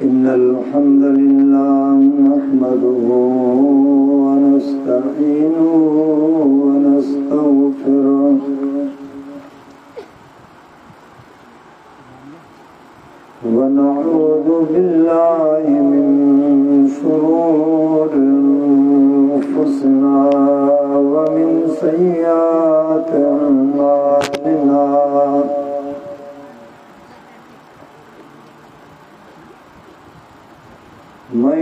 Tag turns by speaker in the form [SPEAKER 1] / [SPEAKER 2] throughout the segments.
[SPEAKER 1] إن الحمد لله نحمده ونستعينه ونستغفره ونعوذ بالله من شرور أنفسنا ومن سيئات أعمالنا من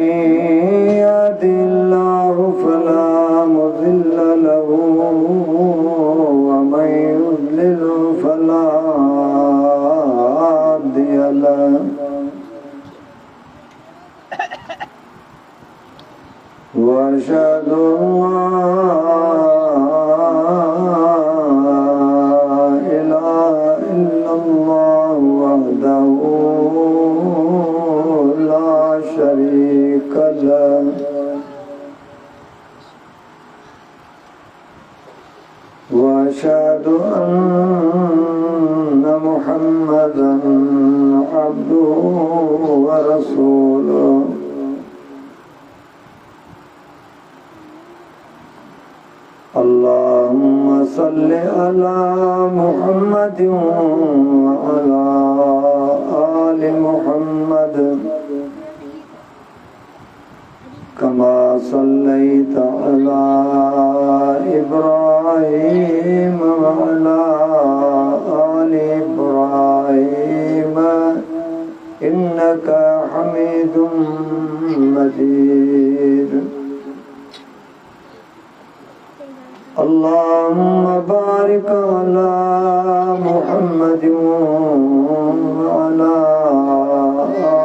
[SPEAKER 1] يهد الله فلا مضل له ومن يضلل فلا هادي له وأشهد أن لا إله إلا الله وحده لا شريك له وأشهد أن محمدا عبده ورسوله اللهم صل على محمد وعلى آل محمد كما صليت على إبراهيم وعلى آل إبراهيم إنك حميد مجيد اللهم بارك على محمد وعلى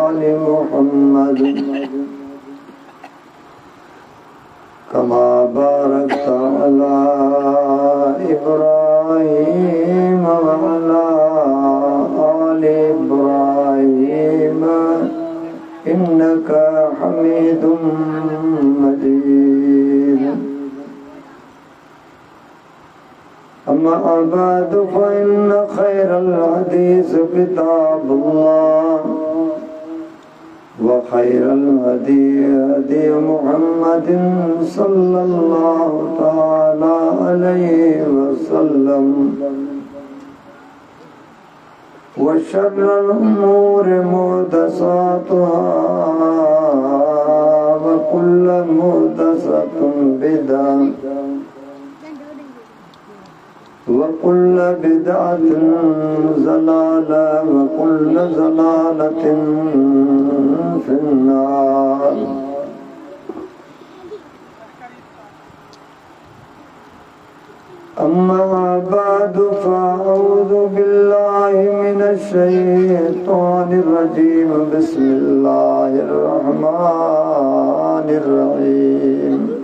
[SPEAKER 1] آل محمد كما باركت على إبراهيم وعلى آل إبراهيم إنك حميد مجيد أما بعد فإن خير الحديث كتاب الله وخير الهدي هدي محمد صلى الله تعالى عليه وسلم وشر الأمور محدثاتها وكل محدثة بدعة وكل بدعة ضلالة وكل ضلالة في النار أما بعد فأعوذ بالله من الشيطان الرجيم بسم الله الرحمن الرحيم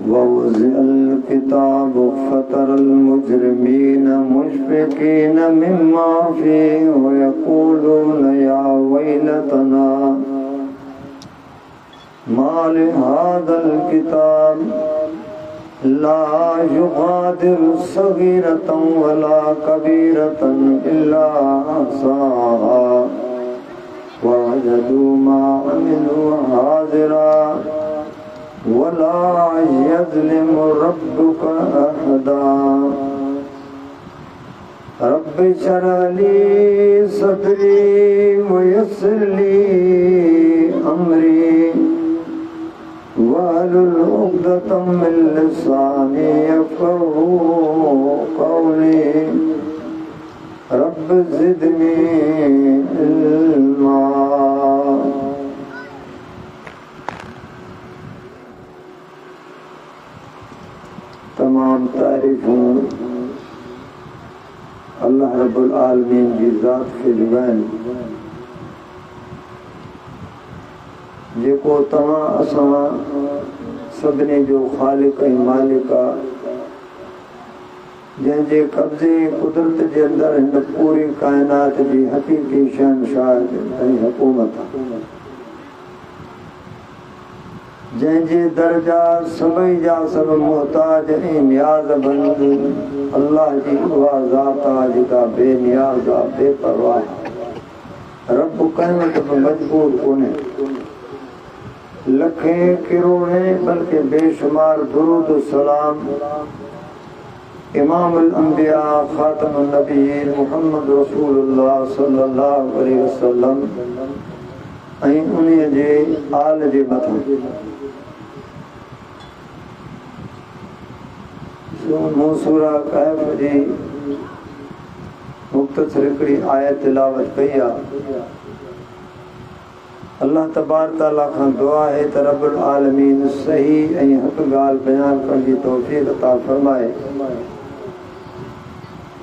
[SPEAKER 1] ووضع الكتاب فترى المجرمين مشفقين مما فيه ويقولون يا ويلتنا ما لهذا الكتاب لا يغادر صغيرة ولا كبيرة إلا أحصاها ووجدوا ما عملوا حاضرا ولا يظلم ربك أحدا رب اشرح لي صدري ويسر لي أمري واحلل عقدة من لساني يفقهوا قولي رب زدني علما तमाम तारीफ़ूं अल्लाह रब्बुल आलमीन की ज़ात खे ॾियूं आहिनि जेको तव्हां असां सभिनी जो ख़ालिक ऐं मालिक आहे जंहिंजे कब्ज़े कुदरत जे अंदरि हिन पूरी काइनात जी हक़ीक़ी शहनशाह ऐं हुकूमत आहे, जंहिंजे दर्जा सभई जा सभ मुहताज ऐं नियाज़बंद अल्लाह जी उहा ज़ात आहे जेका बेनियाज़ आहे, बेपरवाह आहे। रब कंहिं वटि बि मजबूर कोन्हे। लखें किरोड़ें बल्कि बेशुमार दुरूद सलाम इमाम अल-अंबिया ख़ातम अन-नबीय्यीन मुहम्मद रसूलुल्लाह सल्लल्लाहु अलैहि वसल्लम ऐं उन्हीअ जे आल जे मथां। मूं सूरा कहफ जी मुख़्तसर हिकिड़ी आयत तिलावत कई आहे। अल्लाह तबारक तआला खां दुआ है त रब्बुल आलमीन सही ऐं हक़ ॻाल्हि बयान करण जी तौफ़ीक़ अता फ़रमाए।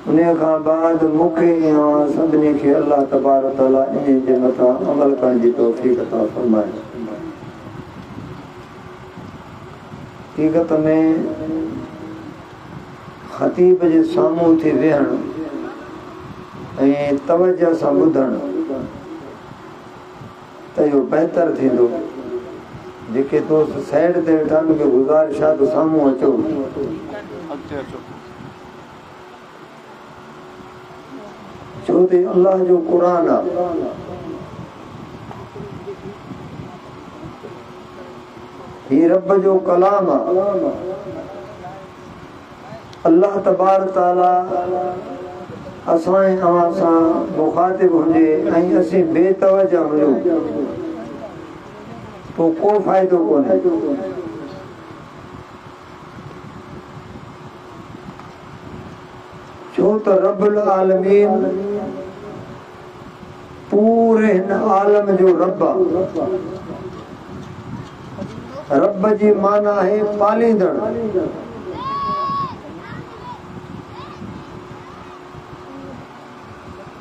[SPEAKER 1] उन खां बाद मूंखे या सभिनी खे अल्लाह तबारक तआला इन जे मथां अमल करण जी तौफ़ीक़ अता फ़रमाए। हक़ीक़त में ख़तीब जे साम्हूं थी वेहणु ऐं तवजह सां ॿुधणु त इहो बहितर थींदो। जेके दोस्त साइड ते वेठा मूंखे गुज़ारिश आहे त साम्हूं अचो। छो त अल्लाह जो क़ुर आहे, ही रब जो कलाम आहे। अल्लाह तबारक तआला असां ऐं अवां सां मुखातिब हुजे ऐं असीं बेतवजह हुजूं पोइ को फ़ाइदो कोन्हे। छो त रब्बुल आलमीन पूरे हिन आलम जो रब आहे। रब जी माना आहे पालींदड़।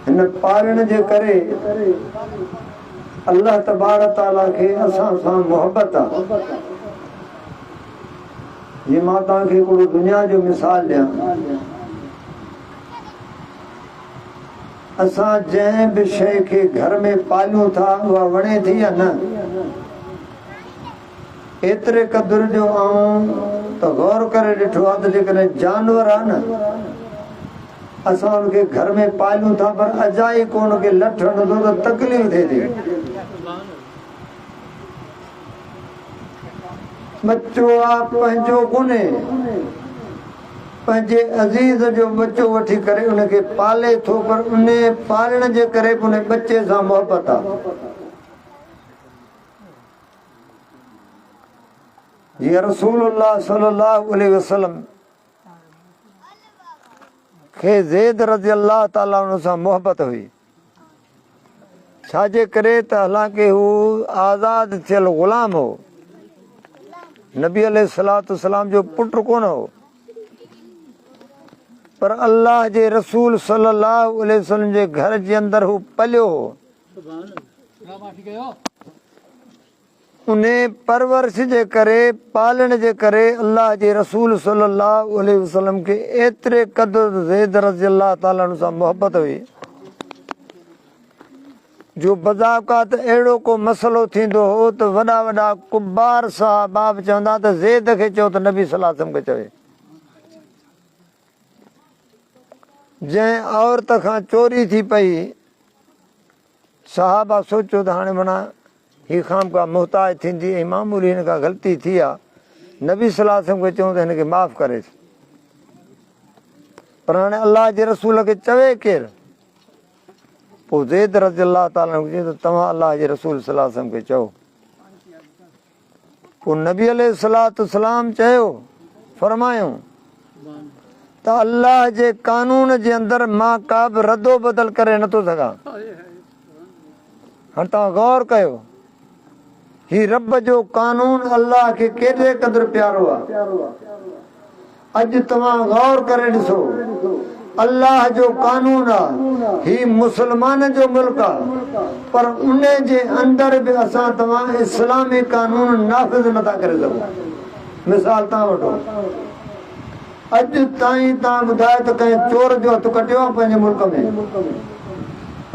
[SPEAKER 1] हिन पालण जे करे अल्लाह तबारक तआला खे असां सां मोहबत आहे। जीअं मां तव्हांखे हिकिड़ो दुनिया जो मिसाल ॾियां। असां जंहिं बि शइ खे घर में पालियूं था उहा वणे थी या न, एतिरे क़दुरु जो आऊं त गौर करे ॾिठो आहे त जेकॾहिं जानवर आहे न, असां उनखे घर में पालियूं था पर अजाई को उनखे लठ हणंदो त तकलीफ़ थिए थी। बच्चो आहे पंहिंजो कोन्हे, पंहिंजे अज़ीज़ जो बच्चो वठी करे उनखे पाले थो, पर उन पालण जे करे उन बच्चे सां मोहबत आहे। जीअं रसूलुल्लाह सल्लल्लाहु अलैहि वसल्लम खे ज़ैद रज़ी अल्लाह ताला उन सां मोहबत हुई। छाजे करे त हालांकि हू आज़ाद थियल ग़ुलाम हो, नबी अलैहिस्सलातु वस्सलाम जो पुटु कोन हो, पर अल्लाह जे रसूल सल्लल्लाहु अलैहि वसल्लम जे घर जे अंदरि हू पलियो हो। उन परवरिश जे करे, पालण जे करे अल्लाह जे रसूल सल्लल्लाहु अलैहि वसल्लम खे एतिरे क़दुरु ज़ैद रज़ी अल्लाह ताला सां मोहबत हुई जो बज़ावक़ात अहिड़ो को मसइलो थींदो हो त वॾा वॾा कुबार सहाबा चवंदा त ज़ैद खे चओ त नबी सल्लल्लाहु अलैहि वसल्लम खे चवे। जंहिं औरत खां चोरी थी पई, सहाबा सोचियो त हाणे माना हीअ खामका मुहताज थींदी ऐं मामूली हिन खां ग़लती थी आहे, नबी सल्लल्लाहु अलैहि वसल्लम खे चऊं त हिनखे माफ़ करे। पर हाणे अल्लाह जे रसूल खे चवे केरु? पोइ ज़ैद रज़ी अल्लाह ताला चयो त तव्हां अल्लाह जे रसूल सल्लल्लाहु अलैहि वसल्लम खे चओ। पोइ नबी अलैहिस्सलातु वस्सलाम चयो, फरमायूं त अल्लाह जे कानून जे अंदरि मां का बि रदो बदल करे नथो सघां। हाणे तव्हां गौर कयो, ही रब जो कानून अल्लाह खे केॾे क़दुरु प्यारो आहे। अॼु तव्हां गौर करे ॾिसो, अल्लाह जो कानून आहे, ही मुस्लमान जो मुल्क आहे, पर उन जे अंदरि बि असां तव्हां इस्लामी कानून नाफ़िज़ नथा करे सघूं। मिसाल तव्हां वठो, अज ताईं तव्हां ॿुधायो त कंहिं चोर जो हथ कटियो आहे पंहिंजे मुल्क में?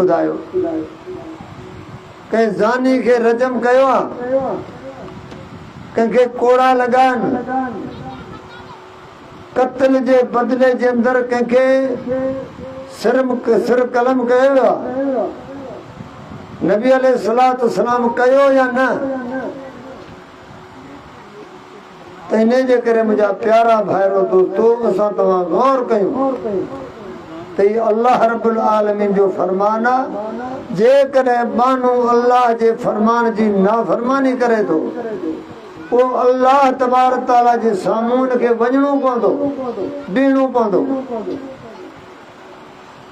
[SPEAKER 1] ॿुधायो। कंहिं ज़ानी खे रजम कयो आहे? कंहिंखे कोड़ा लॻाइनि? क़त्ल जे बदिले जे अंदरि कंहिंखे सिर कलम कयो आहे? नबी अलैहिस्सलातु वस्सलाम कयो या न? त इन जे करे मुंहिंजा प्यारा भाइरो दोस्तो, असां तव्हां गौर कयूं त ही अल्लाह रब्बुल आलमीन जो फरमान आहे। जेकॾहिं माण्हू अल्लाह जे फरमान जी नाफ़रमानी करे थो, पोइ अल्लाह तबारक ताला जे साम्हूं उनखे वञणो पवंदो, बीहणो पवंदो।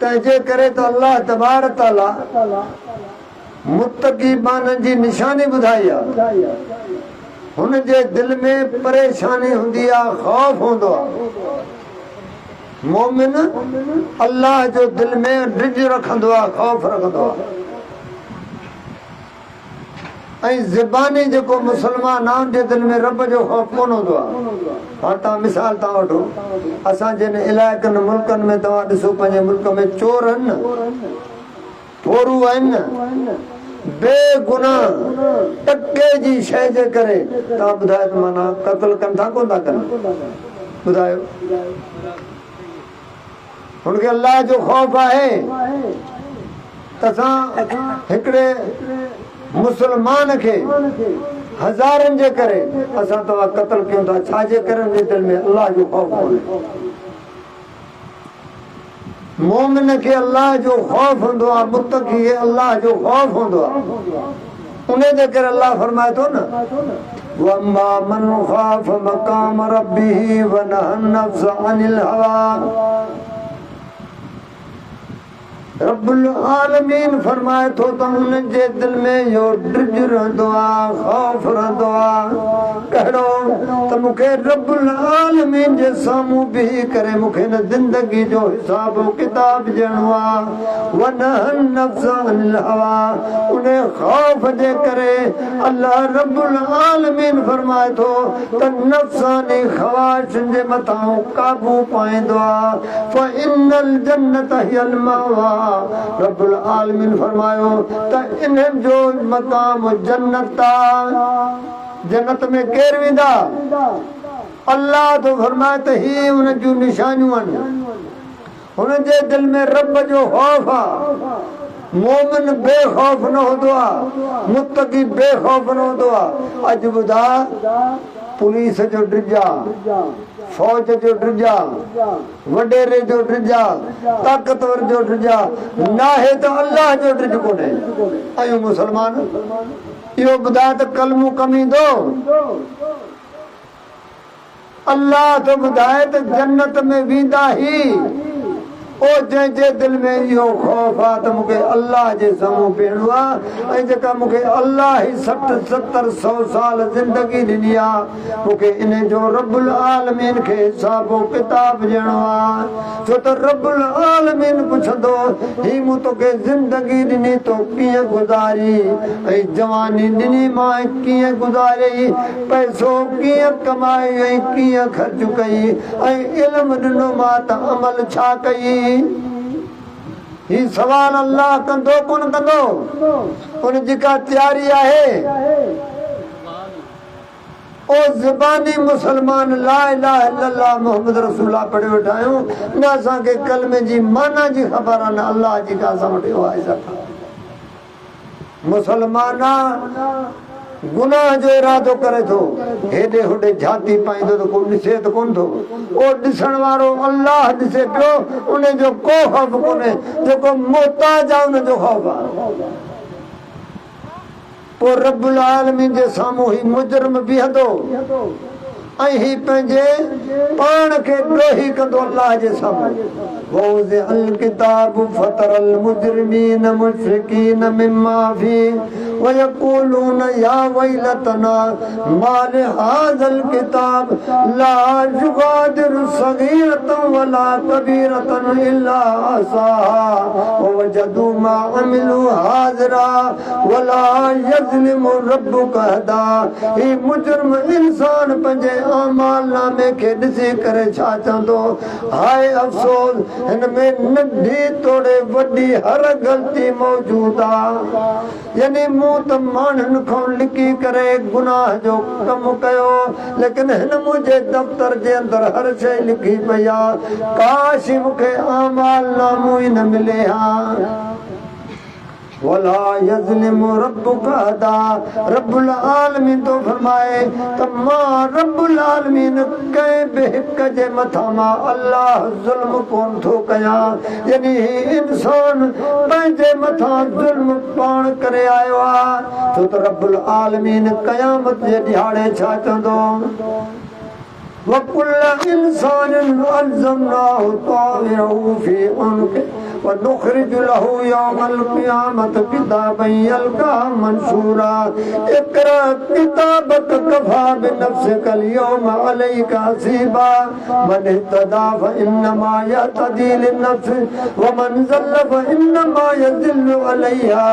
[SPEAKER 1] तंहिंजे करे त अल्लाह तबारक ताला मुत्तकी माण्हुनि जी निशानी ॿुधाई आहे। हुन जे दिल में परेशानी हूंदी आहे, ख़ौफ़ हूंदो आहे। मोमिन अल्लाह जो दिल में डिज रखंदो आहे, ख़ौफ़ रखंदो आहे। ऐं ज़बानी जेको मुस्लमान आहे, जे दिल में रब जो ख़ौफ़ कोन हूंदो आहे। हाणे तव्हां मिसाल तव्हां वठो, असां जिन इलाइक़नि मुल्कनि में तव्हां ॾिसो, पंहिंजे मुल्क में चोर आहिनि न, थोरू आहिनि न, बेगुनाह टके जी शइ जे करे तव्हां ॿुधायो त माना क़त्ल कनि था कोन था कनि? ॿुधायो। हुनखे अल्लाह जो ख़ौफ़ आहे त असां हिकिड़े मुस्लमान खे हज़ारनि जे करे असां तव्हां क़त्ल कयूं था? छाजे करे? हुनजे दिल में अल्लाह जो ख़ौफ़ कोन्हे। मोमिन खे अल्लाह जो ख़ौफ़ हूंदो आहे, मुत्तक़ी खे अल्लाह जो ख़ौफ़ हूंदो आहे। उन जे करे अल्लाह फरमाए थो न, वअम्मा मन ख़ाफ़ मक़ाम रब्बिही वनहा नफ्स अनिल हवा। रब्बुल आलमीन फरमाए थो त उन जे दिल में इहो डिज रहंदो आहे, ख़ौफ़ रहंदो आहे। कहिड़ो? त मूंखे रब्बुल आलमीन जे साम्हूं बीही करे मूंखे न ज़िंदगी जो हिसाब किताब ॾियणो आहे। वनहन नफ्स अनिल हवा, उन ख़ौफ़ जे करे अल्लाह रब्बुल आलमीन फरमाए थो त नफ़्सानी ख़वाहिशुनि जे मथां काबू पाईंदो आहे। फ़इन्नल जन्नत हियल मअवा, रब्बुल आलमीन फरमायो त इन्हनि जो मक़ाम जन्नत आहे। जन्नत में केरु वेंदा? अल्लाह तो फरमाए त ही उन जूं निशानियूं आहिनि। हुन जे दिल में रब जो ख़ौफ़ आहे। मोमिन बेखौफ़ न हूंदो आहे, मुत्तक़ी बेखौफ़ न हूंदो आहे। अॼु ॿुधा, पुलिस जो ड्रिजा, फौज जो ड्रिजा, वडेरे जो ड्रिजा, ताक़तवर जो ड्रिजा नाहे त अल्लाह जो ड्रिज कोन्हे। ऐं मुस्लमान इहो ॿुधाए त कलमो कम ईंदो? अल्लाह तो ॿुधाए त जन्नत में वेंदा ई ओ जंहिंजे दिल में इहो ख़ौफ़ आहे त मूंखे अल्लाह जे साम्हूं बीहणो आहे। ऐं जेका मूंखे अल्लाह ई 60-70-100 साल ज़िंदगी ॾिनी आहे, मूंखे इन जो रब्बुल आलमीन खे हिसाब किताब ॾियणो आहे। छो त रब्बुल आलमीन पुछंदो, ही मूं तोखे ज़िंदगी ॾिनी तो कीअं गुज़ारी, ऐं जवानी ॾिनी मां कीअं गुज़ारी, पैसो कीअं कमाई ऐं कीअं ख़र्च कई, ऐं इल्मु ॾिनो मां त अमल छा कई। ही सवाल अल्लाह कंदो कोन कंदो? उन जी का तयारी आहे? ओ ज़बानी मुसलमान ला इलाहा इल्लल्लाह मुहम्मद रसूलुल्लाह पढ़े वेठा आहियूं, न असांखे कलमे जी माना जी ख़बर आहे, न अल्लाह जी का असां वटि आहे। मुसलमान गुनाह जो इरादो करे थो, हेॾे होॾे झाती पाईंदो त को ॾिसे त कोन थो। ओ ॾिसण वारो अल्लाह ॾिसे पियो, उन जो को ख़ौफ़ कोन्हे। जेको मोहताज आहे उन जो ख़ौफ़ आहे। पोइ रब्बुल आलमीन जे साम्हूं ही मुजरिम बीहंदो ऐं ही पंहिंजे पाण खे ॾोही कंदो अल्लाह जे साम्हूं। वौज़िअल किताब फतरल मुजरिमीन मुशफिकीन मिम्मा फीह वयक़ूलून या वैलतना मा लिहाज़ल किताब ला युगादिरु सगीरतन वला कबीरतन इल्ला अहसाहा ववजदू मा अमिलू हाज़िरा वला यज़लिमु रब्बुका अहदा। ही मुजरिम इंसान पंहिंजे आमाल नामे खे ॾिसी करे छा चवंदो, हाय अफ़सोस, हिन में नंढी तोड़े वॾी हर ग़लती मौजूद आहे। यानी मूं त माण्हुनि खां लिकी करे गुनाह जो कमु कयो, लेकिन हिन मुंहिंजे दफ़्तर जे अंदरि हर शइ लिखी पई आहे। काश मूंखे आमाल नामो ई न मिले हा। वला यज़लिमु रब्बुका अहदा, रब्बुल आलमीन तो फरमाए त मां रब्बुल आलमीन कंहिं बि हिक जे मथां मां अल्लाह ज़ुल्म कोन थो कयां। यानी इंसान पंहिंजे मथां ज़ुल्म पाण करे आयो आहे, छो त रब्बुल आलमीन क़यामत जे ॾिहाड़े छा चवंदो, वकुल्ल इंसानिन अल्ज़मनाहु ताइरहु फी उनक़िही वनुख़रिज लहू यौमल क़ियामत किताबन यल्क़ाहु मंशूरा। इक़रा किताबक कफ़ा बिनफ़्सिका अल-यौम अलैका हसीबा। मन इह्तदा फ़इन्नमा यहतदी लिन्नफ़्सिही वमन ज़ल्ल फ़इन्नमा यज़िल्लु अलैहा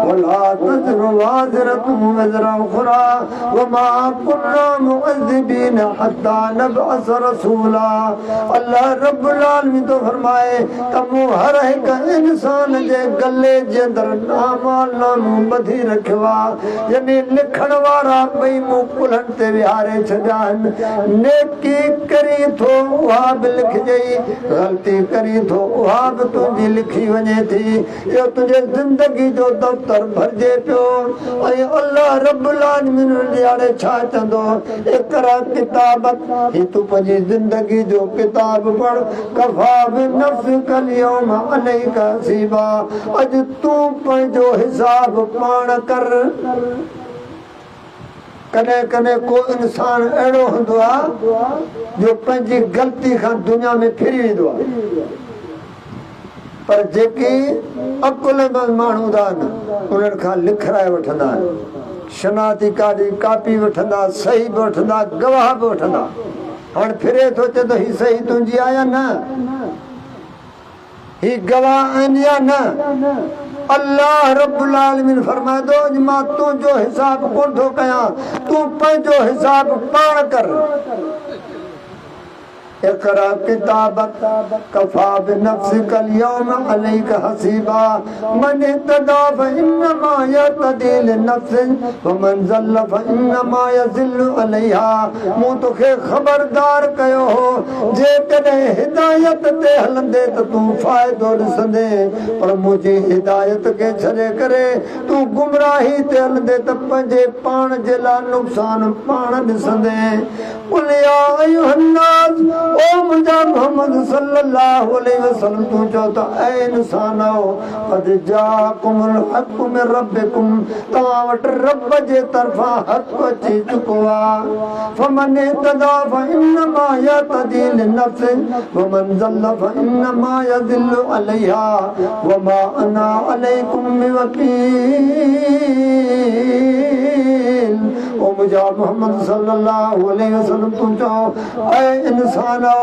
[SPEAKER 1] वला तज़रु वाज़िरतुन विज़रा उख़रा वमा कुन्ना मुअज़्ज़िबीन हत्ता नबअस रसूला। अल्लाह रब्बुल आलमीन तो फरमाए त मूं हर हिक इंसान जे गले जे अंदरि आमाल नामो ॿधी रखियो आहे। यानी लिखण वारा ॿई मूं कुल्हनि ते विहारे छॾिया आहिनि। नेकी करी थो उहा बि लिखजई, ग़लती करी थो उहा बि तुंहिंजी लिखी वञे थी। इहो तुंहिंजे ज़िंदगी जो दफ़्तर भरिजे पियो। ऐं अल्लाह रब्बुल आलमीन ॾियारे छा चवंदो, इक़रा किताबक, ही तूं पंहिंजी ज़िंदगी जो किताब पढ़, कफ़ा बिनफ़्सिका अल-यौम अलैका हसीबा। अॼु तूं पंहिंजो हिसाब पाण कर। कॾहिं कॾहिं को इंसान अहिड़ो हूंदो आहे जो पंहिंजी ग़लती खां दुनिया में फिरी वेंदो आहे, पर जेकी अकुलमंद माण्हू हूंदा आहिनि उन्हनि खां लिखाए वठंदा आहिनि, शनाती कापी वठंदा, सही बि वठंदा, गवाह बि वठंदा। हाणे फिरे थो चए त ही सही तुंहिंजी आहे या न, ही गवाह आहिनि या न। अल्लाह रब्बुल आलमीन फरमाए थो मां तुंहिंजो हिसाब कोन थो कयां, तूं पंहिंजो हिसाब पाण कर। इक़रा किताबक कफ़ा बिनफ़्सिका अल-यौम अलैका हसीबा। मन इह्तदा फ़इन्नमा यहतदी लिन्नफ़्सिही वमन ज़ल्ल फ़इन्नमा यज़िल्लु अलैहा। मूं तोखे ख़बरदार कयो हो, जेकॾहिं हिदायत ते हलंदे त तूं फ़ाइदो ॾिसंदे, पर मुंहिंजी हिदायत खे छॾे करे तूं गुमराही ते हलंदे त पंहिंजे पाण जे लाइ नुक़सान पाण ॾिसंदे। क़ुल या अय्युहन्नास, ओ मुंहिंजा मोहम्मद सल्लल्लाहु अलैहि वसल्लम, तूं चओ त ऐ इंसानो, क़द जाअकुमुल हक़्क़ु मिन रब्बिकुम, तव्हां वटि रब जे तरफ़ां हक़ अची चुको आहे। फमन इह्तदा फ़इन्नमा यहतदी लिन्नफ़्सिही वमन ज़ल्ल फ़इन्नमा यज़िल्लु अलैहा वमा अना अलैकुम बिवकील। ओ मुंहिंजा मोहम्मद सल्लल्लाहु अलैहि वसल्लम, तूं चओ ऐ इंसानो,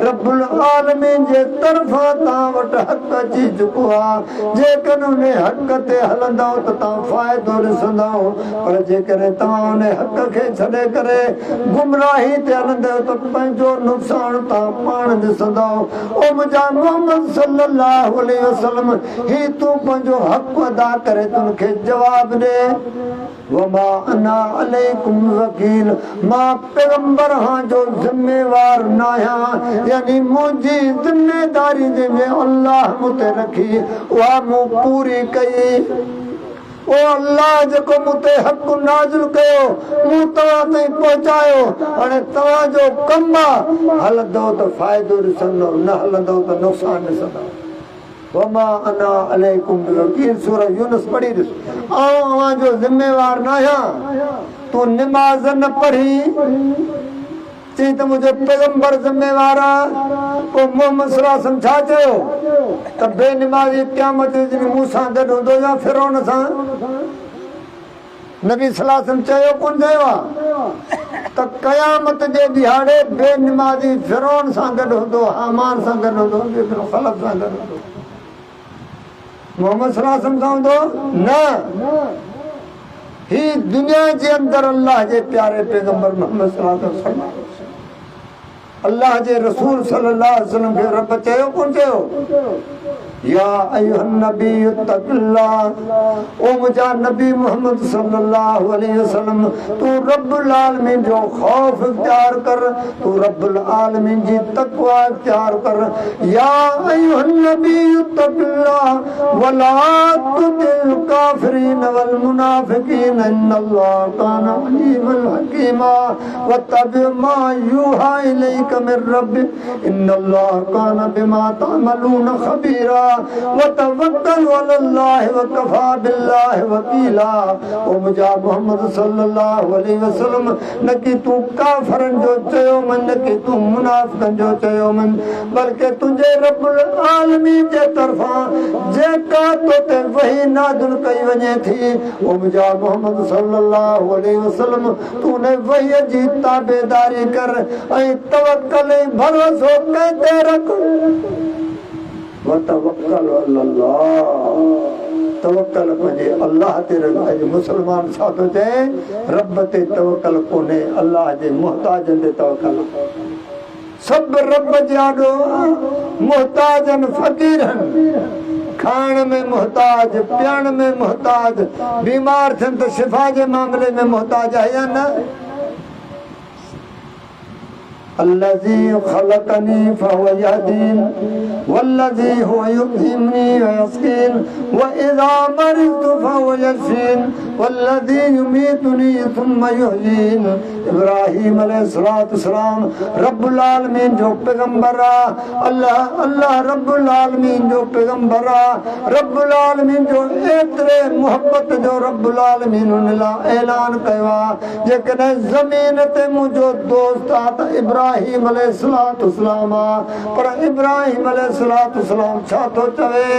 [SPEAKER 1] रब्बुल आलमीन जे तरफ़ां तव्हां वटि हक़ अची चुको आहे। जेकॾहिं उन हक़ ते हलंदव त तव्हां फ़ाइदो ॾिसंदव, पर जेकॾहिं तव्हां उन हक़ खे छॾे करे गुमराही ते हलंदव त पंहिंजो नुक़सान तव्हां पाण ॾिसंदव। ओ मुंहिंजा मोहम्मद सल्लल्लाहु अलैहि वसल्लम, ही तूं पंहिंजो हक़ अदा करे तुनखे जवाब ॾे। वमा अना अलैकुम वकील, मां पैगंबर हां जो ज़िम्मेवार न आहियां। यानी मुंहिंजी ज़िम्मेदारी जंहिंमें अल्लाह मूं ते रखी उहा मूं पूरी कई। ओ अल्लाह जेको मूं ते हक़ नाज़िल कयो, मूं तव्हां ताईं पहुचायो। हाणे तव्हांजो कमु आहे, हलंदव त फ़ाइदो ॾिसंदव, न हलंदव त नुक़सान ॾिसंदव। वमा अना अलैकुम बिवकील, सूरह यूनुस पढ़ी ॾिस। अवां जो ज़िम्मेवार न आहियां। तूं निमाज़ न पढ़ी, चई त मुंहिंजो पैगंबर ज़िम्मेवार आहे। पोइ मोहम्मद सल्लल्लाहु अलैहि वसल्लम छा चयो त बेनिमाज़ी क़यामत जे ॾींहुं मूं सां गॾु हूंदो या फिरौन सां? नबी सल्लल्लाहु अलैहि वसल्लम चयो कोन चयो आहे त क़यामत जे ॾिहाड़े बेनिमाज़ी फिरौन सां गॾु हूंदो, हामान सां गॾु हूंदो, ख़लफ़ सां गॾु हूंदो, मोहम्मद सल्लल्लाहु अलैहि वसल्लम सां हूंदो न। ही दुनिया जे अंदर अल्लाह जे प्यारे पैगंबर मोहम्मद सल्लल्लाहु अलैहि वसल्लम अल्लाह जे रसूल सल्लल्लाहु अलैहि वसल्लम के रब चयो कोन चयो या अय्युहन नबी तक़िल्लाह ओ मुजा नबी मोहम्मद सल्लल्लाहु अलैहि वसल्लम तू रब्बुल आलमीन जो खौफ इख्तियार कर तू रब्बुल आलमीन जी तकवा इख्तियार कर या अय्युहन नबी तक़िल्लाह वला तुतिल काफिरीन वल मुनाफिकीन इन्नल्लाह काना अलीमन हकीमा वत्तबि मा यूहा इलैका मिर रब्बिक इन्नल्लाह काना बिमा तअमलून खबीरा वतवक्कल अलल्लाह वकफा बिल्लाहि वकीला ओ मुजा मोहम्मद सल्लल्लाहु अलैहि वसल्लम न कि तू काफरन जो चयो मन न कि तू मुनाफिकन जो चयो मन बल्कि तुझे रब्बुल आलमीन जे तरफा जेका तोते वही नाज़िल कई वञे थी ओ मुजा मोहम्मद सल्लल्लाहु अलैहि वसल्लम तूने वही जी ताबेदारी कर ऐं तवक्कल भरोसो कंदे रख वतवक्कल अल्लाह तवक्कल पंहिंजे अल्लाह ते रख मुसलमान छा थो चए रब ते तवक्कल कोन्हे अल्लाह जे मुहताजनि ते तवक्कल सब रब जे आॾो मुहताजनि फ़क़ीरनि खाइण में मुहताज पीअण में मुहताज बीमार थियनि त शिफ़ा जे मामले में मुहताज आहे या न الذي خلقني فهو يهدين والذي هو يطعمني ويسقين وإذا مرضت فهو يشفين والذي يميتني ثم يحيين इब्राहिम अलैहिस्सलाम रब्बुल आलमीन जो पैगंबर अल्लाह रब्बुल आलमीन जो पैगंबर रब्बुल आलमीन जो एतिरे मोहब्बत जो रब्बुल आलमीन उन लाइ ऐलान कयो आहे जेकॾहिं ज़मीन ते मुंहिंजो दोस्त आहे त इब्राहिम अलैहिस्सलाम आहे पर इब्राहिम अलैहिस्सलाम छा थो चवे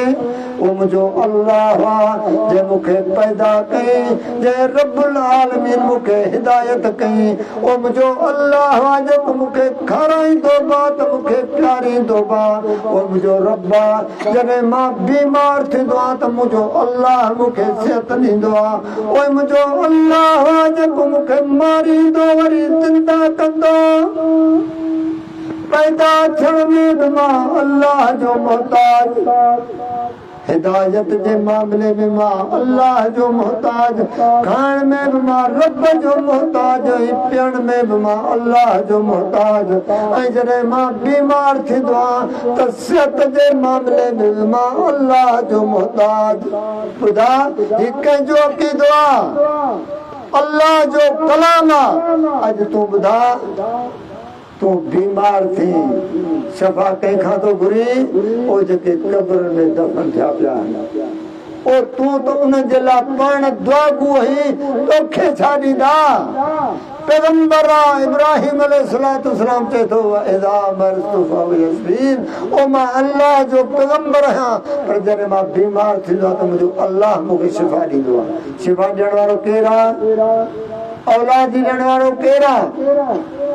[SPEAKER 1] उहो मुंहिंजो अल्लाह आहे जे मूंखे पैदा कई जे रब्बुल आलमीन मूंखे हिदायत कई ओ मुंहिंजो अल्लाह आहे जेको मूंखे खाराईंदो बा त मूंखे प्यारींदो बा ओ मुंहिंजो रब आहे जॾहिं मां बीमार थींदो आहे त मुंहिंजो अल्लाह मूंखे सिहत ॾींदो आहे ओ मुंहिंजो अल्लाह आहे जेको मूंखे मारींदो वरी ज़िंदा कंदो पैदा थियण में बि मां अल्लाह जो मोहताज हिदायत जे मामले में मां अल्लाह जो मोहताज खाइण में बि मां रब जो मोहताज पीअण में बि मां अल्लाह जो मोहताज ऐं जॾहिं मां बीमार थींदो आहियां त सिहत जे मामले में बि मां अल्लाह जो मोहताज ॿुधा ही कंहिंजो अक़ीदो आहे अल्लाह जो कलाम आहे अॼु तूं ॿुधा तू बीमार थी शफ़ा कंहिंखां थो घुरी ओ जेके क़ब्र में दफ़न थिया पिया ओ तूं त उन जे लाइ पाण दुआ हुई तोखे छा ॾींदा पैगंबर इब्राहिम अलैहिस्सलाम चए थो इज़ा मरतु फहुव यशफीन ओ मां अल्लाह जो पैगंबर आहियां पर जॾहिं मां बीमार थींदो आहे त मुंहिंजो अल्लाह मूंखे शिफ़ा ॾींदो आहे शिफ़ा ॾियण वारो केरु आहे औलाद ॾियण वारो केरु आहे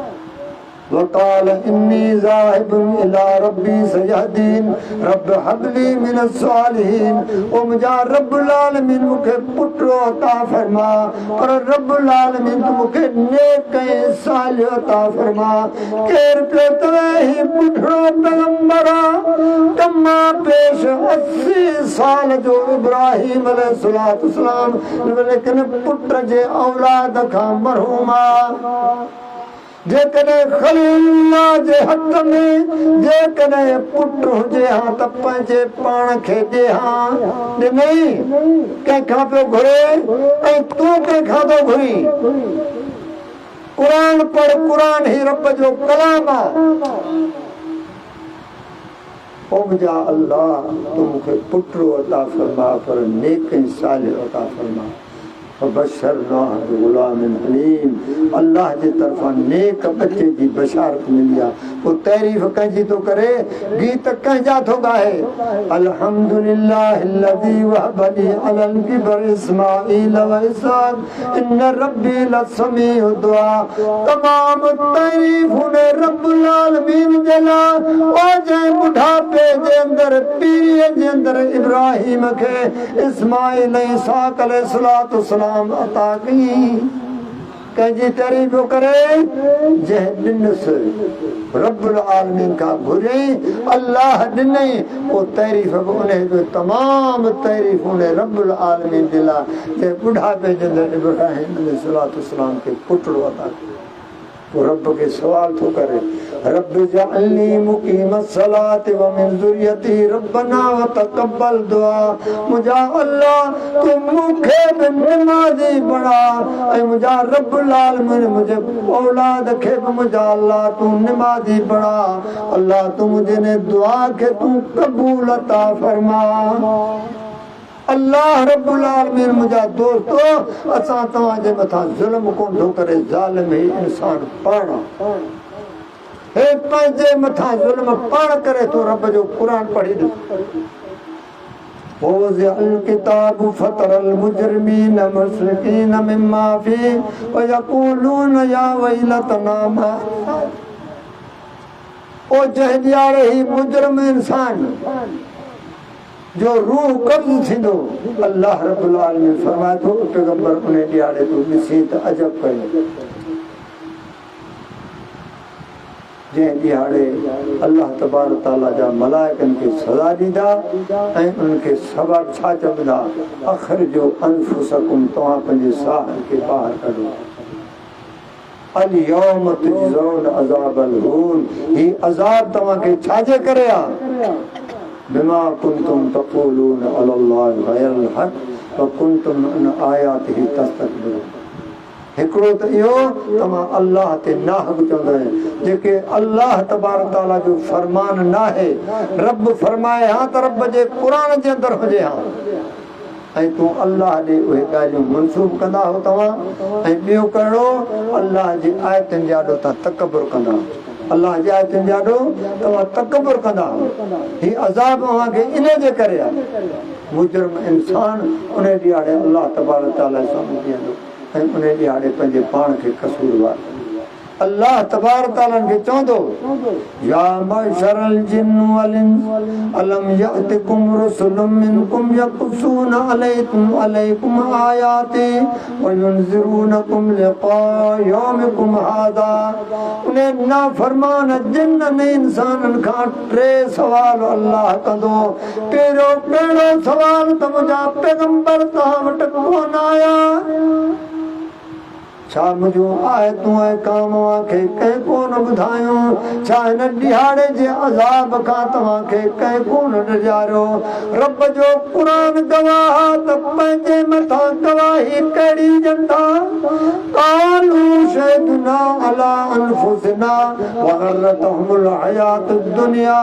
[SPEAKER 1] वक़ाल इन्नी ज़ाहिबुन इला रब्बी सयहदीन रब हबली मिनस सालिहीन ओ मुंहिंजा रब्बुल आलमीन मूंखे पुटु अता फरमा पर रब्बुल आलमीन तूं मूंखे नेक ऐं सालिह अता फरमा केरु पियो तवे ही पुठड़ो पैगंबर त मां पेश 80 साल जो इब्राहिम अलैहिस्सलाम लेकिन पुट जे औलाद खां मरहूम आहे जेकॾहिं खलीलुल्लाह जे हक़ में जेकॾहिं पुट हुजे हा त पंहिंजे पाण खे ॾे हा ॾिनई कंहिंखां पियो घुरे ऐं तूं कंहिंखां थो घुरी क़ुरान पढ़ क़ुरान ही रब जो कलाम आहे ओ मुंहिंजा अल्लाह तूं मूंखे पुटु अता फरमा पर नेक ऐं सालिह अता फरमा अल्लाह जे तरफ़ां नेक बचे जी बशारत मिली आहे पोइ तारीफ़ कंहिंजी थो करे गीत कंहिंजा थो ॻाए अल्हम्दुलिल्लाहिल्लज़ी वहबली अलल किबर इस्माईल व इसहाक़ इन्न रब्बी लसमीउ दुआ तमाम तारीफ़ ने रब्बुल आलमीन जे लाइ ओ जंहिं बुढ़ापे जे अंदरि पीढ़ीअ जे अंदरि इब्राहिम खे इस्माईल ऐं इसहाक़ अलैहिस्सलाम इनाम अता कई कंहिंजी तारीफ़ करे जंहिं ॾिनसि रब्बुल आलमीन खां घुरियई अल्लाह ॾिनई पोइ तारीफ़ बि उन जो तमामु तारीफ़ उन रब्बुल आलमीन दिला जे बुढ़ापे जे अंदरि इब्राहिम अलैहिस्सलाम खे पुटड़ो अता कयो वो रब के सवाल तो करे रब जअलनी मुकीमत सलाति व मिन ज़ुर्रियती रब्बना व तक़ब्बल दुआ मुझा अल्लाह तू मूंखे बि नमाज़ी बणा ऐं मुझा रब्बुल आलमीन मुझे औलाद खे बि मुझा अल्लाह तू नमाज़ी बणा अल्लाह तू मुझे ने दुआ खे तू कबूल अता फरमा अल्लाह रब्बुल आलमीन मुझा दोस्तो असां तव्हांजे मथां ज़ुल्म कोन थो करे ज़ालिम ही इंसान पाण हे पंहिंजे मथां ज़ुल्म पाण करे थो रब जो क़ुर पढ़ी ॾिस वज़अल किताब फतरल मुजरिमीन मुशरिकीन मिम्मा फी व यक़ूलून या वैलतना मा ओ जहदियारे ही मुजरिम इंसान जो रूह कब्ज़ थींदो अल्लाह रब्बुल आलमीन फरमाए थो पैगंबर उन ॾियारे तूं ॾिसी त अजब कयो जंहिं ॾियारे अल्लाह तबारक ताला जा मलाइकनि खे सज़ा ॾींदा ऐं उनखे सबब छा चवंदा अख़रिजो अनफुसकुम तव्हां पंहिंजे साहनि खे ॿाहिरि कढो अल-यौम तुजज़ौन अज़ाबल हून ही अज़ाब तव्हांखे छाजे करे आहे बिमा कुंतुम तक़ूलून अलल्लाहि गैरल हक़ व कुंतुम अन आयातिही तस्तकबिरून हिकिड़ो त इहो तव्हां अल्लाह ते नाहक चवंदा आहियो जेके अल्लाह तबारक ताला जो फरमान नाहे रब फरमाए हा त रब जे क़ुर जे अंदरि हुजे हा ऐं तूं अल्लाह ॾे उहे ॻाल्हियूं मनसूब कंदा हो तव्हां ऐं ॿियो कहिड़ो अल्लाह जी आयतुनि जे आॾो तव्हां तकबुर कंदा अल्लाह जी आयतुनि जे आॾो तव्हां तकबुर कंदा ही अज़ाब अव्हांखे इन जे करे आहे मुजरिम इंसान उन ॾियारे अल्लाह तबारक ताला साम्हूं बीहंदो ऐं उन ॾियारे पंहिंजे पाण खे कसूरवार अल्लाह तबारक ताला खे चवंदो या मशरल जिन्न वल इंस अलम यअतिकुम रुसुलुम मिनकुम यक़ुसून अलैकुम आयाति व युनज़िरूनकुम लिक़ा यौमिकुम हादा उन नाफरमान जिन्न ने इंसाननि खां टे सवाल अल्लाह कंदो पहिरियों सवाल त मुंहिंजा पैगंबर तव्हां वटि कोन आया छा मुंहिंजो आयतूं ऐं काम खे कंहिं कोन ॿुधायो छा हिन ॾियारे जे अज़ाब खां तव्हांखे कंहिं कोन ॾियारियो रब जो क़ुर गवाह त पंहिंजे मथां गवाही कहिड़ी ॾींदा क़ालू शहिदना अला अनफुसिना व गरतहुमुल हयातुद दुनिया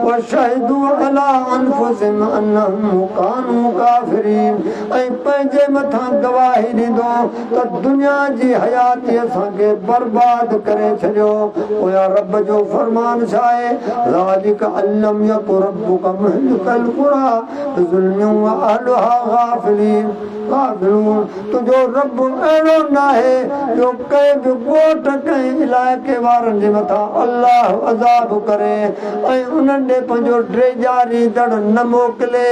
[SPEAKER 1] व शहिदू अला अनफुसिहिम अन्नहुम कानू काफिरीन ऐं पंहिंजे मथां गवाही ॾींदो त दुनिया जी हयाती असांखे बर्बाद करे छॾियो पोयां रब जो फरमान छा आहे ज़ालिक अल्लम यकु रब्बुका मुहलिकल क़ुरा ज़ुल्मन व अहलुहा गाफ़िलीन गाफ़िलून तुंहिंजो रब अहिड़ो न आहे जो कंहिं बि ॻोठ कंहिं इलाइक़े वारनि जे मथां अल्लाह अज़ाब करे ऐं उन्हनि ॾे पंहिंजो ड्रेजारी दड़ न मोकिले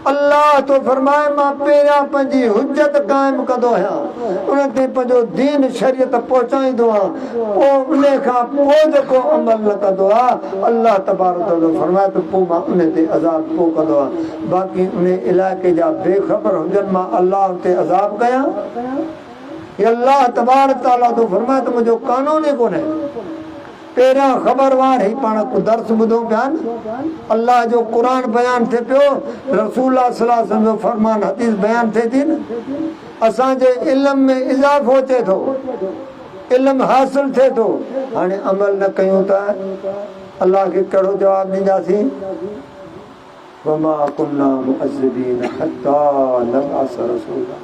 [SPEAKER 1] अल्लाह तो फरमाए मां पहिरियां पंहिंजी हुज्जत क़ाइमु कंदो आहियां उन ते पंहिंजो दीन शरीयत पहुचाईंदो आहियां पोइ उन खां पोइ जेको अमल न कंदो आहे अल्लाह तबारक ताला फरमाए त पोइ मां उन ते अज़ाब पोइ कंदो आहियां बाक़ी उन इलाइक़े जा बेख़बर हुजनि मां अल्लाह ते अज़ाब कयां या अल्लाह तबारक ताला तो फरमाए त मुंहिंजो कानून ई कोन्हे पहिरियां ख़बरवार ही पाण को दर्स ॿुधो पिया न अल्लाह जो क़ुर बयानु थिए पियो रसूल सल्लल्लाहु अलैहि वसल्लम जो फरमान हदीस बयानु थिए थी न असांजे इल्म में इज़ाफ़ो थिए थो इल्म हासिल थिए थो हाणे अमल न कयूं त अल्लाह खे कहिड़ो जवाबु ॾींदासीं वमा कुन्ना मुअज़्ज़िबीन हत्ता नबअस रसूला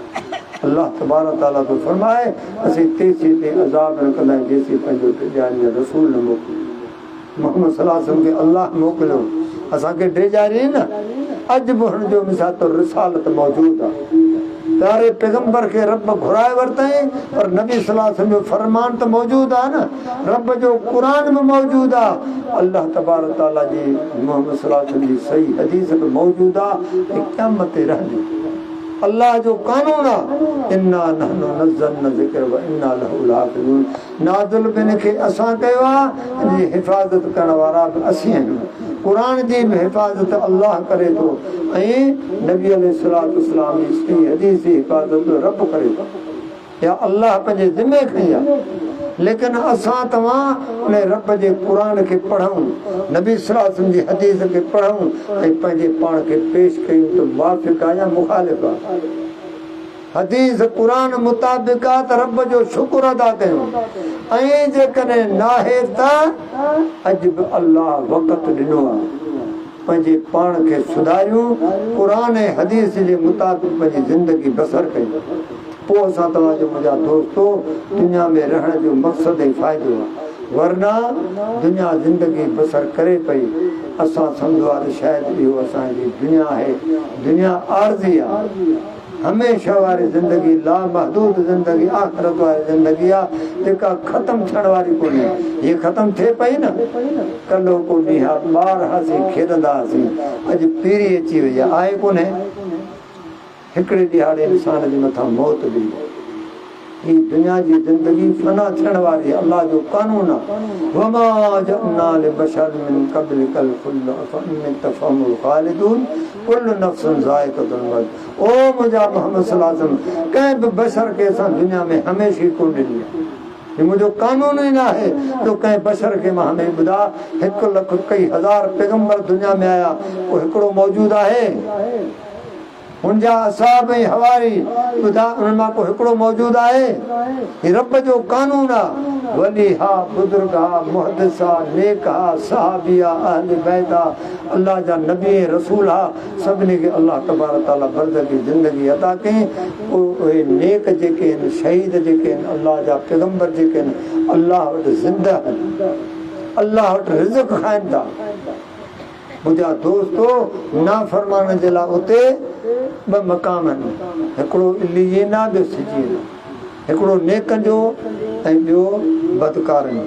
[SPEAKER 1] अल्लाह तबारक ताला तो फरमाए असीं तेसी ते अज़ाब न कंदा आहियूं जेसीं पंहिंजो ॾियारीअ रसूल न मोकिलियो मोहम्मद सल्लल्लाहु अलैहि वसल्लम खे अल्लाह मोकिलियो असांखे ॾियारी न अॼु बि हुन जो मिसाल त रिसालत मौजूदु आहे प्यारे पैगंबर खे रब घुराए वरितई पर नबी सल्लल्लाहु अलैहि वसल्लम जो फरमान त मौजूदु आहे न रब जो क़ुर बि मौजूदु आहे अल्लाह तबारक ताला जी मोहम्मद सल्लल्लाहु अलैहि वसल्लम जी सही हदीस बि मौजूदु आहे क़यामत ते रहंदी अल्लाह जो कानून आहे इन्ना नहनु नज़्ज़लना ज़िक्र व इन्ना लहु लाफ़िज़ून नाज़िल बिन खे असां कयो आहे इन जी हिफ़ाज़त करण वारा बि असीं आहियूं क़ुरान जी बि हिफ़ाज़त अल्लाह करे थो ऐं नबी अलैहिस्सलातु वस्सलाम जी सही हदीस जी हिफ़ाज़त रब करे थो या अल्लाह पंहिंजे ज़िम्मे खई आहे लेकिन असां तव्हां उन रब जे क़ुरान खे पढ़ूं नबी सल्लल्लाहु अलैहि वसल्लम जी हदीस खे पढ़ूं ऐं पंहिंजे पाण खे पेश कयूं त मुवाफ़िक़ आहे या मुख़ालिफ़ आहे हदीस क़ुरान मुताबिक़ आहे त रब जो शुक्र अदा कयूं ऐं जेकॾहिं नाहे त अॼु बि अल्लाह वक़्तु ॾिनो आहे पंहिंजे पाण खे सुधारियूं क़ुरान ऐं हदीस जे मुताबिक़ पंहिंजी ज़िंदगी बसर कयूं पोइ असां तव्हांजो मुंहिंजा दोस्तो दुनिया में रहण जो मक़सदु ऐं फ़ाइदो आहे वरना दुनिया ज़िंदगी बसर करे पई असां सम्झो आहे त शायदि इहो असांजी दुनिया आहे दुनिया आरज़ी आहे हमेशह वारी ज़िंदगी लामहदूद ज़िंदगी आख़िरत वारी ज़िंदगी आहे जेका ख़तमु थियण वारी कोन्हे हीअ ख़तमु थिए पई न कल्ह को ॾींहुं ॿार हुआसीं खेॾंदा हुआसीं अॼु पीढ़ी अची वई आहे कोन्हे हिकिड़े ॾिहाड़े इंसान जे मथां मौत बि ही दुनिया जी ज़िंदगी फना थियण वारी अल्लाह जो कानून आहे वमा जअलना लिबशर मिन क़ब्लिकल ख़ुल्द अफ़इन तफ़हुमुल ख़ालिदून कुल्लु नफ़्सिन ज़ाइक़तुल मौत ओ मुंहिंजा मोहम्मद सल्लल्लाहु अलैहि वसल्लम कंहिं बि बशर खे असां दुनिया में हमेशह कोन ॾिनी आहे हे मुंहिंजो कानून ई न आहे जो कंहिं बशर खे मां हाणे ॿुधा 1 लख कई हज़ार पैगम्बर दुनिया में आया पोइ हिकिड़ो मौजूदु आहे हुनजा असाब ऐं हवारी ॿुधा उन्हनि मां को हिकिड़ो मौजूदु आहे हीउ रब जो कानून आहे वली हा बुज़ुर्ग हा मुहदिस हा नेक हा सहाबी आहे अहल बैत आहे अल्लाह जा नबी रसूल हा सभिनी खे अल्लाह तबारक ताला बरज़गी ज़िंदगी अता कई उहे नेक जेके आहिनि शहीद जेके आहिनि अल्लाह जा पैगम्बर जेके आहिनि अल्लाह वटि ज़िंदा आहिनि अल्लाह वटि रिज़्क़ खाइनि था मुंहिंजा दोस्तो नाफ़रमान जे लाइ उते ॿ मक़ाम आहिनि हिकिड़ो इल्लियीन आहे ॿियो सिजीन हिकिड़ो नेकनि जो ऐं ॿियो बदकारनि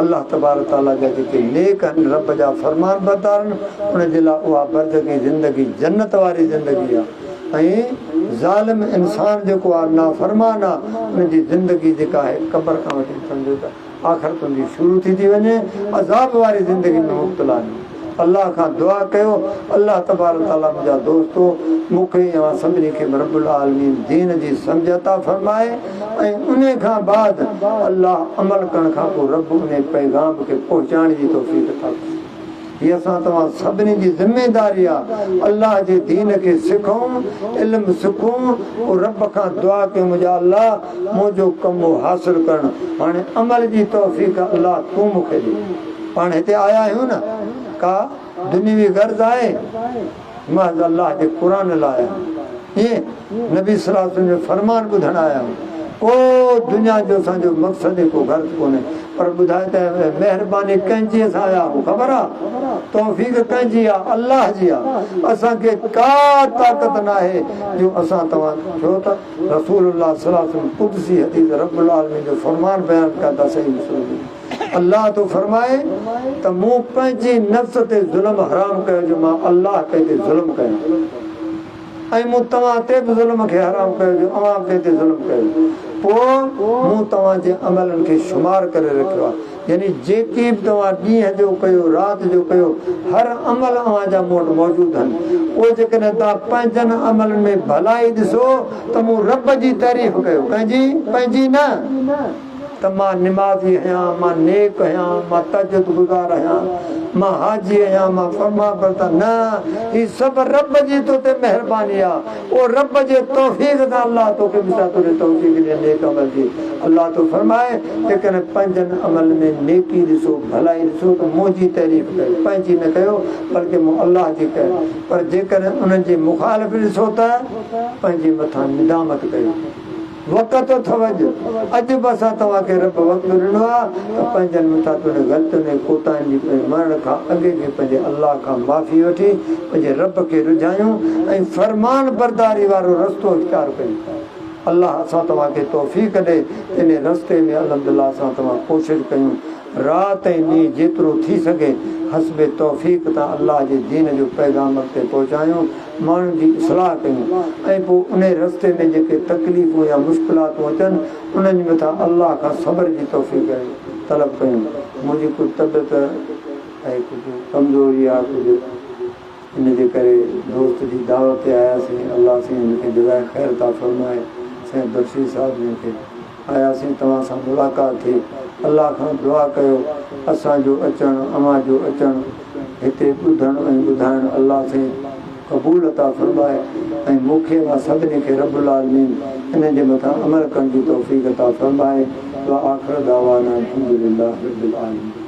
[SPEAKER 1] अल्लाह तबारक ताला जा जेके नेक आहिनि रब जा फरमान बरदार आहिनि उन जे लाइ उहा बरज़गी ज़िंदगी जन्नत वारी ज़िंदगी आहे ऐं ज़ालिम इंसान जेको आहे नाफ़रमान आहे उनजी ज़िंदगी जेका आहे क़बर खां वठी सम्झो त आख़िरत हुनजी शुरू थी वञे अज़ाब वारी ज़िंदगी में मुब्तला आहिनि अल्लाह खां दुआ कयो अल्लाह तबारक ताला मुंहिंजा दोस्तो मूंखे या सभिनी खे रब्बुल आलमीन दीन जी सम्झ अता फरमाए ऐं उन खां बाद अल्लाह अमल करण खां पोइ रब उन पैगाम खे पहुचाइण जी तौफ़ीक़ अता कई हीअ असां तव्हां सभिनी जी ज़िमेदारी आहे अल्लाह जे दीन खे सिखूं इल्मु सिखूं पोइ रब खां दुआ कयूं मुंहिंजा अल्लाह मुंहिंजो कमु हासिलु करणु हाणे अमल जी तौफ़ीक़ अल्लाह तूं मूंखे ॾे पाण हिते आया आहियूं न का दुनियावी गर्ज आहे महज़ अल्लाह जे क़ुरान लाइ ईअं नबी सल्लल्लाहु अलैहि वसल्लम जो फरमान ॿुधण आया आहियूं को दुनिया जो असांजो मक़सदु को गर्ज कोन्हे पर ॿुधाए त महिरबानी कंहिंजी असां आया आहियूं ख़बर आहे तौफ़ीक़ कंहिंजी आहे अल्लाह जी आहे असांखे का ताक़त न आहे जो असां तव्हां छो त रसूलुल्लाह सल्लल्लाहु अलैहि वसल्लम क़ुदसी हदीस रब्बुल आलमीन जो फरमान बयानु कया था सही मुस्लिम अल्लाह तो फरमाए त मूं पंहिंजी नफ़्स ते ज़ुल्म हराम कयो जो मां अल्लाह ते ज़ुल्म कयो ऐं मूं तव्हां ते बि ज़ुल्म खे हराम कयो जो अवां ते ज़ुल्म कयो पोइ मूं तव्हांजे अमलनि खे शुमार करे रखियो आहे यानी जेकी बि तव्हां ॾींहं जो कयो राति जो कयो हर अमल अव्हां जा मूं वटि मौजूदु आहिनि पोइ जेकॾहिं तव्हां पंहिंजनि अमलनि में भलाई ॾिसो त मूं रब जी तारीफ़ कयो कंहिंजी पंहिंजी न त मां निमाज़ी आहियां मां नेक आहियां मां तजद गुज़ार आहियां मां हाजी आहियां मां फरमा बरता न ही सभु रब जी तो ते महिरबानी आहे ओ रब जे तौफ़ीक़ सां अल्लाह तोखे बिता तोखे तौफ़ीक़ ॾे नेक अमल जी अल्लाह तो फरमाए जेकॾहिं पंहिंजनि अमल में नेकी ॾिसो भलाई ॾिसो त मुंहिंजी तारीफ़ कयो पंहिंजी न कयो बल्कि मूं अल्लाह जी कयो पर जेकॾहिं उन्हनि जे मुखालिफ़ ॾिसो त पंहिंजे मथां निदामत कयो वक़्त अथव अॼु बि असां तव्हांखे रब वक़्तु ॾिनो आहे त पंहिंजनि मथां तुंहिंजे ग़लतियुनि ऐं कोताहियुनि जी मरण खां अॻे खे पंहिंजे अल्लाह खां माफ़ी वठी पंहिंजे रब खे रिझायूं ऐं फरमान बरदारी वारो रस्तो इख़्तियार कयूं अल्लाह असां तव्हांखे तौफ़ीक़ ॾे इन रस्ते में अल्हम्दुलिल्लाह असां तव्हां कोशिशि कयूं राति ऐं ॾींहुं जेतिरो थी सघे हस्बे तौफ़ीक़ तां अल्लाह जे दीन जो पैगाम ते पहुचायूं माण्हुनि जी इस्लाह कयूं ऐं पोइ उन रस्ते में जेके तकलीफ़ूं या मुश्किलातूं अचनि उन्हनि जे मथां अलाह खां सब्र जी तौफ़ीक़ तलब कयूं। मुंहिंजी कुझु तबियत ऐं कुझु कमज़ोरी आहे, कुझु इन जे करे दोस्त जी दावत ते आयासीं। अलाह साईं हिनखे जज़ाए ख़ैर था फ़रमाए। साईं बख्शी साहिब जिन खे आयासीं, तव्हां सां मुलाक़ात थी। अलाह खां दुआ कयो असांजो अचणु, अव्हां जो अचणु, हिते ॿुधणु ऐं ॿुधाइणु अलाह साईं क़बूल अता फ़रमाए ऐं मूंखे मां सभिनी खे रब्बुल आलमीन इन जे मथां अमल करण जी तौफ़ीक़ अता फ़रमाए। व आख़िर दावाना अल्हम्दुलिल्लाहि रब्बिल आलमीन।